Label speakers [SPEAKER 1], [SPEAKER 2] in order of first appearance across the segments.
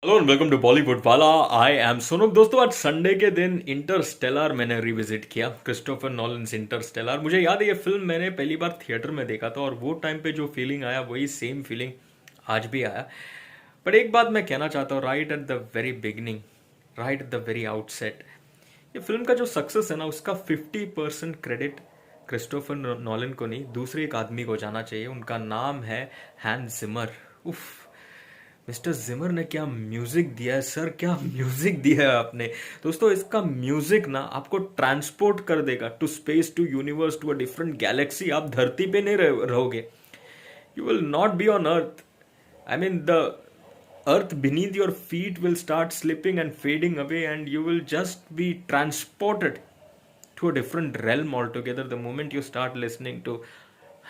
[SPEAKER 1] Hello and welcome to Bollywood Wala. I am Sonu. दोस्तों, आज Sunday के दिन इंटरस्टेलर मैंने रिविजिट किया, क्रिस्टोफर नॉलन्स इंटरस्टेलर। मुझे याद है ये फिल्म मैंने पहली बार थिएटर में देखा था और वो टाइम पे जो फीलिंग आया वही सेम फीलिंग आज भी आया। बट एक बात मैं कहना चाहता हूँ, right at the very beginning, right at the very outset, ये फिल्म का जो सक्सेस है ना, उसका 50% क्रेडिट क्रिस्टोफर नॉलन को नहीं, दूसरे एक आदमी को जाना चाहिए। उनका नाम है हैंस जिमर। उफ, मिस्टर जिमर ने क्या म्यूजिक दिया है सर, क्या म्यूजिक दिया है आपने। दोस्तों, इसका म्यूजिक ना आपको ट्रांसपोर्ट कर देगा to space, to universe, to a different galaxy. आप धरती पे नहीं रहोगे। You will not be on earth. I mean the earth beneath your feet will start slipping and fading away, and you will just be transported to a different realm altogether the moment you start listening to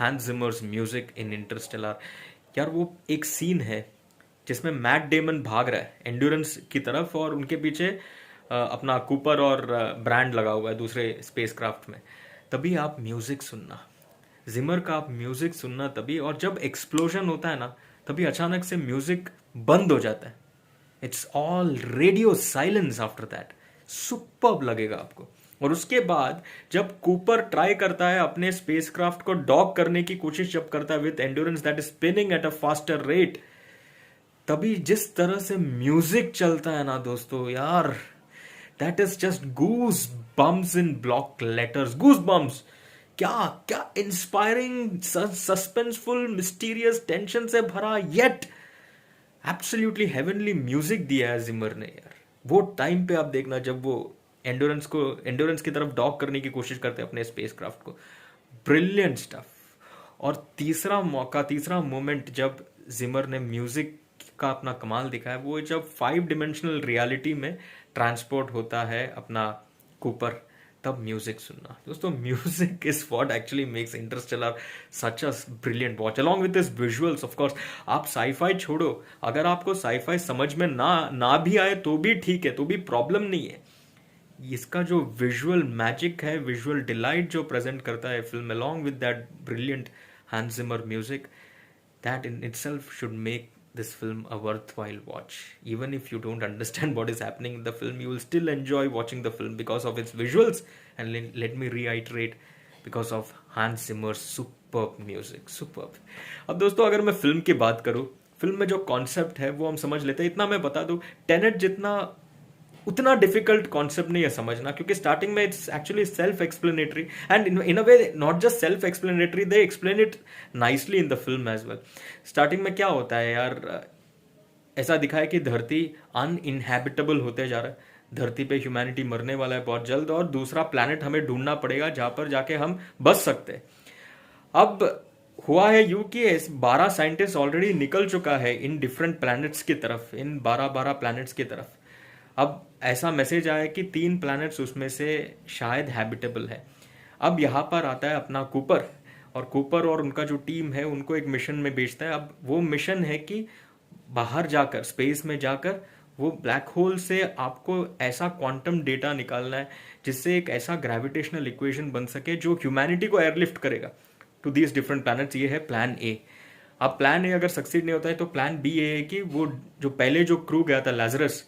[SPEAKER 1] Hans Zimmer's music in Interstellar। यार, वो एक scene है जिसमें Matt Damon भाग रहा है endurance की तरफ और उनके पीछे अपना कूपर और ब्रांड लगा हुआ है दूसरे स्पेसक्राफ्ट में। तभी आप म्यूजिक सुनना, जिमर का आप म्यूजिक सुनना तभी। और जब एक्सप्लोजन होता है ना, तभी अचानक से म्यूजिक बंद हो जाता है। It's all radio silence after that. Superb लगेगा आपको। और उसके बाद जब कूपर ट्राई करता है अपने स्पेसक्राफ्ट को डॉक करने की कोशिश जब करता है with endurance that is spinning at a faster rate, तभी जिस तरह से म्यूजिक चलता है ना दोस्तों, यार, that is just goosebumps in block letters. Goosebumps, क्या क्या इंस्पायरिंग, सस्पेंसफुल, मिस्टीरियस, टेंशन से भरा, येट एब्सोल्युटली हेवनली म्यूजिक दिया है जिमर ने। यार, वो टाइम पे आप देखना जब वो एंडोरेंस की तरफ डॉक करने की कोशिश करते हैं अपने स्पेसक्राफ्ट को। Brilliant stuff. और तीसरा मौका, तीसरा मोमेंट जब जिमर ने म्यूजिक का अपना कमाल दिखाया, वो जब 5 डिमेंशनल रियलिटी में ट्रांसपोर्ट होता है अपना कूपर, तब म्यूजिक सुनना। दोस्तों, music is what actually makes Interstellar such a brilliant watch along with this visuals. Of course, आप साईफाई छोड़ो, अगर आपको साईफाई समझ में ना भी आए तो भी ठीक है, तो भी प्रॉब्लम नहीं है। इसका जो विजुअल मैजिक है, विजुअल डिलाइट जो प्रेजेंट करता है film along with that brilliant Hans Zimmer music, that in itself should make this film a worthwhile watch. Even if you don't understand what is happening in the film, you will still enjoy watching the film because of its visuals, and let me reiterate, because of Hans Zimmer's superb music, superb। अब दोस्तों, अगर मैं film की बात करूं, film में जो concept है वो हम समझ लेते हैं। इतना मैं बता दूं, टेनेट जितना उतना डिफिकल्ट कॉन्सेप्ट नहीं है समझना, क्योंकि स्टार्टिंग में it's actually self explanatory, and in a way not just self explanatory, they explain it nicely in the film as well. Starting में क्या होता है यार, ऐसा दिखा है कि धरती अनइनहैबिटेबल होते जा रहा है। धरती पे ह्यूमैनिटी मरने वाला है बहुत जल्द, और दूसरा प्लैनेट हमें ढूंढना पड़ेगा जहां पर जाके हम बच सकते हैं। अब हुआ है यूं कि 12 साइंटिस्ट ऑलरेडी निकल चुका है इन डिफरेंट प्लैनेट्स की तरफ, इन 12 प्लैनेट्स की तरफ। अब ऐसा मैसेज आया कि 3 प्लैनेट्स उसमें से शायद हैबिटेबल है। अब यहाँ पर आता है अपना कूपर, और कूपर और उनका जो टीम है उनको एक मिशन में भेजता है। अब वो मिशन है कि बाहर जाकर, स्पेस में जाकर, वो ब्लैक होल से आपको ऐसा क्वांटम डेटा निकालना है जिससे एक ऐसा ग्रेविटेशनल इक्वेशन बन सके जो ह्यूमैनिटी को एयरलिफ्ट करेगा टू दीज डिफरेंट प्लैनेट्स। ये है प्लान ए। अब प्लान ए अगर सक्सीड नहीं होता है तो प्लान बी ये है कि वो जो पहले जो क्रू गया था लाजरस,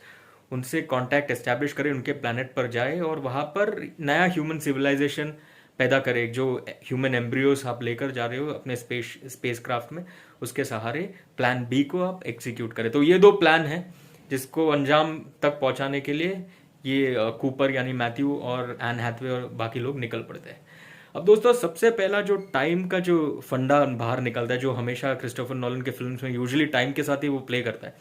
[SPEAKER 1] उनसे कांटेक्ट एस्टैब्लिश करे, उनके प्लैनेट पर जाए और वहां पर नया ह्यूमन सिविलाइजेशन पैदा करे। जो ह्यूमन एम्ब्रियोस आप लेकर जा रहे हो अपने स्पेस क्राफ्ट में, उसके सहारे प्लान बी को आप एग्जीक्यूट करें। तो ये 2 प्लान हैं जिसको अंजाम तक पहुंचाने के लिए ये कूपर यानी मैथ्यू और एन हैथवे और बाकी लोग निकल पड़ते हैं। अब दोस्तों, सबसे पहला जो टाइम का जो फंडा बाहर निकलता है, जो हमेशा क्रिस्टोफर नॉलन के फिल्म्स में यूजुअली टाइम के साथ ही वो प्ले करता है,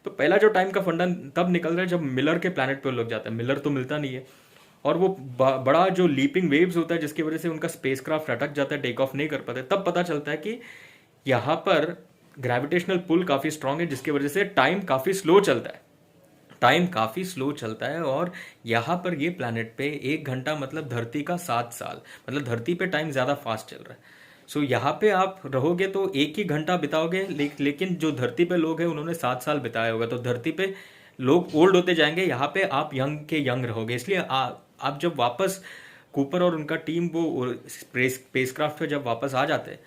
[SPEAKER 1] तो पहला जो टाइम का फंडा तब निकल रहा है जब मिलर के प्लैनेट पर लोग जाता है। मिलर तो मिलता नहीं है, और वो बड़ा जो लीपिंग वेव्स होता है जिसकी वजह से उनका स्पेसक्राफ्ट अटक जाता है, टेक ऑफ नहीं कर पाते। तब पता चलता है कि यहाँ पर ग्रेविटेशनल पुल काफी स्ट्रांग है, जिसकी वजह से टाइम काफी स्लो चलता है। टाइम काफी स्लो चलता है, और यहाँ पर ये प्लैनेट पे 1 घंटा मतलब धरती का 7 साल, मतलब धरती पे टाइम ज्यादा फास्ट चल रहा है। सो यहाँ पे आप रहोगे तो 1 ही घंटा बिताओगे, लेकिन जो धरती पे लोग हैं उन्होंने 7 साल बिताया होगा। तो धरती पे लोग ओल्ड होते जाएंगे, यहाँ पे आप यंग के यंग रहोगे। इसलिए आप जब वापस कूपर और उनका टीम वो स्पेसक्राफ्ट पे जब वापस आ जाते हैं,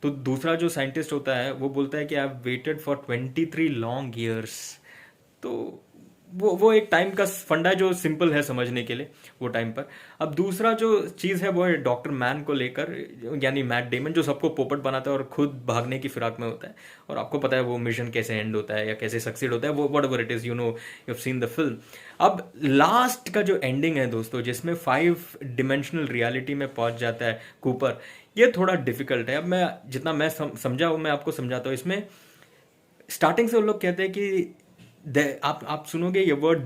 [SPEAKER 1] तो दूसरा जो साइंटिस्ट होता है वो बोलता है कि I waited for 23 long years तो वो एक टाइम का फंडा है जो सिंपल है समझने के लिए वो टाइम पर। अब दूसरा जो चीज़ है वो है डॉक्टर मैन को लेकर, यानी मैट डेमन जो सबको पोपट बनाता है और खुद भागने की फिराक में होता है, और आपको पता है वो मिशन कैसे एंड होता है या कैसे सक्सीड होता है, वो what ever it is, you have seen the film. अब लास्ट का जो एंडिंग है दोस्तों, जिसमें 5 डिमेंशनल रियलिटी में पहुंच जाता है कूपर, ये थोड़ा डिफिकल्ट है। अब मैं जितना मैं समझा हूँ मैं आपको समझाता हूँ। इसमें स्टार्टिंग से वो लोग कहते हैं कि आप सुनोगे ये word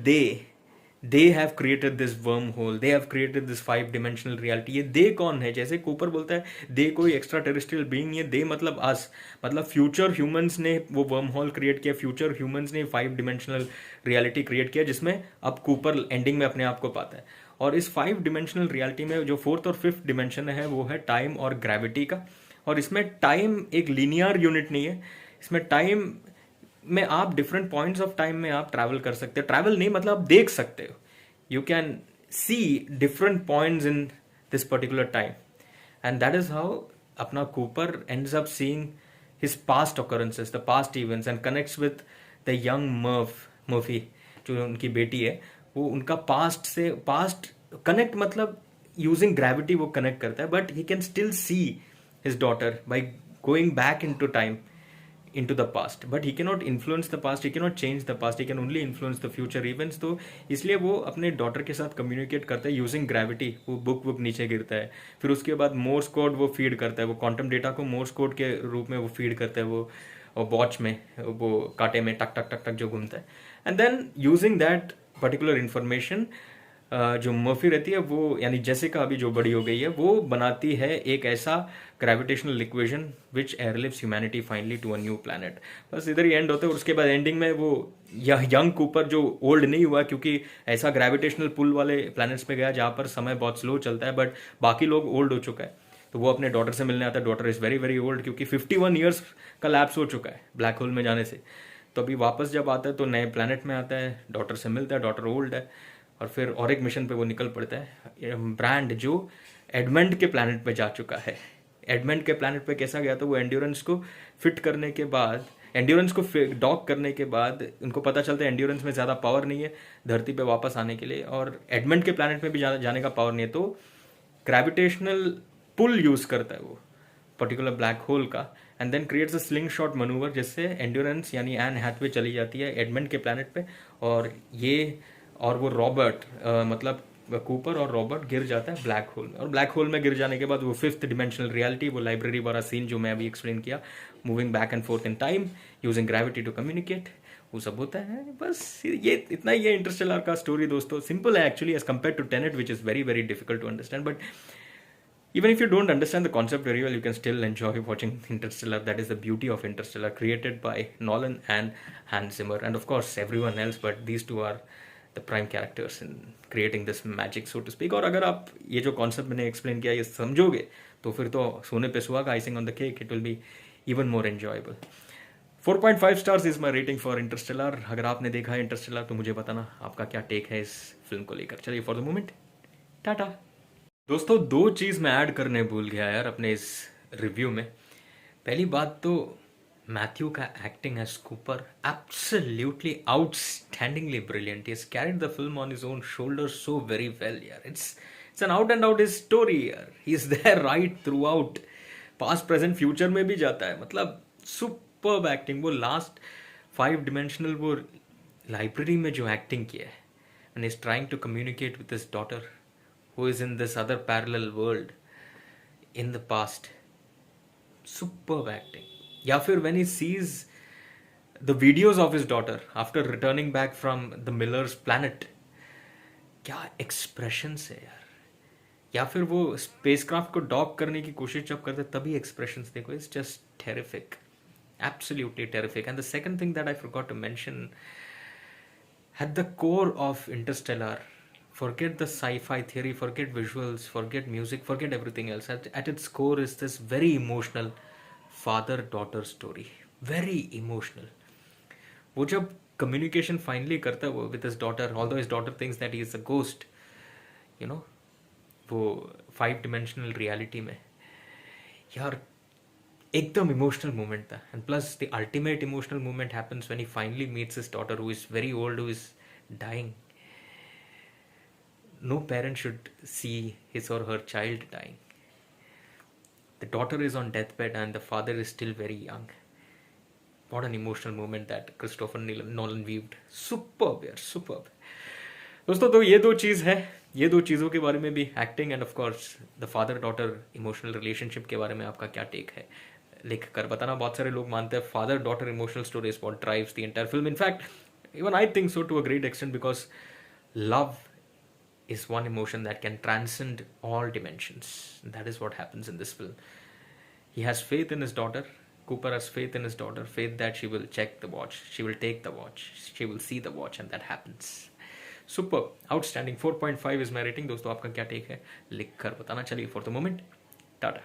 [SPEAKER 1] they have created this worm hole, they have created this 5 dimensional reality. ये दे कौन है? जैसे कूपर बोलता है दे कोई एक्स्ट्रा टेरेस्ट्रियल बीइंग नहीं है, दे मतलब अस, मतलब फ्यूचर ह्यूमंस ने वो वर्म होल क्रिएट किया, फ्यूचर ह्यूमंस ने 5 डिमेंशनल रियलिटी क्रिएट किया, जिसमें अब कूपर एंडिंग में अपने आप को पाता है। और इस 5 डिमेंशनल रियलिटी में जो 4th और 5th डिमेंशन है वो है टाइम और ग्रेविटी का। और इसमें टाइम एक लीनियर यूनिट नहीं है, इसमें टाइम में आप डिफरेंट पॉइंट्स ऑफ टाइम में आप ट्रैवल कर सकते हो। ट्रैवल नहीं मतलब आप देख सकते हो, you can see different points in this particular time, and that is how अपना Cooper ends up seeing his past occurrences, the past events, and connects with the young Murphy जो उनकी बेटी है, वो उनका पास्ट से पास्ट कनेक्ट, मतलब using gravity वो कनेक्ट करता है, but he can still see his daughter by going back in to time, into the past, but he cannot influence the past, he cannot change the past, he can only influence the future events। तो इसलिए वो अपने daughter के साथ communicate करता है using gravity. वो book नीचे गिरता है, फिर उसके बाद मोर्स कोड वो फीड करता है, वो क्वांटम डेटा को मोर्स कोड के रूप में वो फीड करता है, वो वॉच में, वो कांटे में टक टक टक टक जो घूमता है, and then using that particular information जो मर्फी रहती है वो, यानी जेसिका अभी जो बड़ी हो गई है, वो बनाती है एक ऐसा gravitational equation which airlifts humanity finally to a new planet. बस इधर ही एंड होता है। और उसके बाद एंडिंग में वो यंग कूपर जो ओल्ड नहीं हुआ, क्योंकि ऐसा ग्रेविटेशनल पुल वाले प्लैनेट्स पे गया जहाँ पर समय बहुत स्लो चलता है, बट बाकी लोग ओल्ड हो चुका है, तो वो अपने डॉटर से मिलने आता है। Daughter is very very old, क्योंकि 51 ईयर्स का लैप्स हो चुका है ब्लैक होल में जाने से। तो अभी वापस जब आता है तो नए प्लैनेट में आता है, डॉटर से मिलता है, डॉटर ओल्ड है, और फिर और एक मिशन पे वो निकल पड़ता है। ब्रांड जो एडमंड के प्लैनेट पे जा चुका है। एडमंड के प्लैनेट पे कैसा गया? तो वो एंड्योरेंस को फिट करने के बाद, एंड्योरेंस को डॉक करने के बाद उनको पता चलता है एंड्योरेंस में ज़्यादा पावर नहीं है धरती पे वापस आने के लिए, और एडमंड के प्लैनेट में भी जाने का पावर नहीं है, तो ग्रेविटेशनल पुल यूज़ करता है वो पर्टिकुलर ब्लैक होल का, and then creates a slingshot manoeuvre, जिससे एंड्योरेंस यानी एन हैथवे चली जाती है एडमंड के प्लैनेट पे, और वो रॉबर्ट मतलब कूपर और रॉबर्ट गिर जाता है ब्लैक होल में। और ब्लैक होल में गिर जाने के बाद वो 5th डिमेंशनल रियलिटी, वो लाइब्रेरी वाला सीन जो मैं अभी एक्सप्लेन किया, moving back and forth in time using gravity to communicate, वो सब होता है। बस ये इतना ही है इंटरस्टेलर का स्टोरी दोस्तों। सिंपल है actually as compare to Tenet, which is very very difficult to understand, but even if you don't understand the concept very well, you can still enjoy watching Interstellar. That is the beauty of Interstellar, created by Nolan and Hans Zimmer, and of course everyone else, but these two are the prime characters in creating this magic, so to speak। और अगर आप ये जो concept मैंने explain किया ये समझोगे तो फिर तो सोने पे सुहागा, icing on the cake, it will be even more enjoyable. 4.5 stars is my rating for Interstellar. अगर आपने देखा है इंटरस्टेलर तो मुझे बताना आपका क्या टेक है इस फिल्म को लेकर। चलिए फॉर द मोमेंट टाटा। दोस्तों 2 चीज़ मैं ऐड करने भूल गया यार अपने इस रिव्यू में। पहली बात तो मैथ्यू का acting as Cooper absolutely outstandingly brilliant. He has carried the film on his own shoulder so very well यार। It's an out and out his story यार। He is there right throughout, past present future में भी जाता है, मतलब superb acting. वो last 5 dimensional वो library में जो एक्टिंग किया है, and is trying to communicate with his daughter who is in this other parallel world in the past, superb acting। या फिर when he sees the videos of his daughter after returning back from the Miller's planet, क्या expressions है यार। या फिर वो spacecraft को dock करने की कोशिश जब करते तभी expressions देखो, it's just terrific, absolutely terrific। And the second thing that I forgot to mention, at the core of Interstellar, forget the sci-fi theory, forget visuals, forget music, forget everything else. At its core is this very emotional father-daughter story, very emotional। वो जब communication finally करता है वो with his daughter, although his daughter thinks that he is a ghost, you know, वो 5 dimensional reality में यार एकदम emotional moment था. And plus the ultimate emotional moment happens when he finally meets his daughter who is very old, who is dying. No parent should see his or her child dying. The daughter is on deathbed and the father is still very young. What an emotional moment that Christopher Nolan weaved. Superb यार, superb. दोस्तों तो ये दो चीज़ है, ये दो चीज़ों के बारे में भी, acting end of course the father daughter emotional relationship के बारे में आपका क्या टेक है, लिख कर बताना. बहुत सारे लोग मानते हैं father daughter emotional story is what drives the entire film. In fact even I think so to a great extent, because love is one emotion that can transcend all dimensions. That is what happens in this film. He has faith in his daughter. Cooper has faith in his daughter, faith that she will check the watch, she will take the watch, she will see the watch, and that happens. Super, outstanding. 4.5 is my rating. दोस्तों आपका क्या take है, लिख कर बताना. चलिए, for the moment Tata.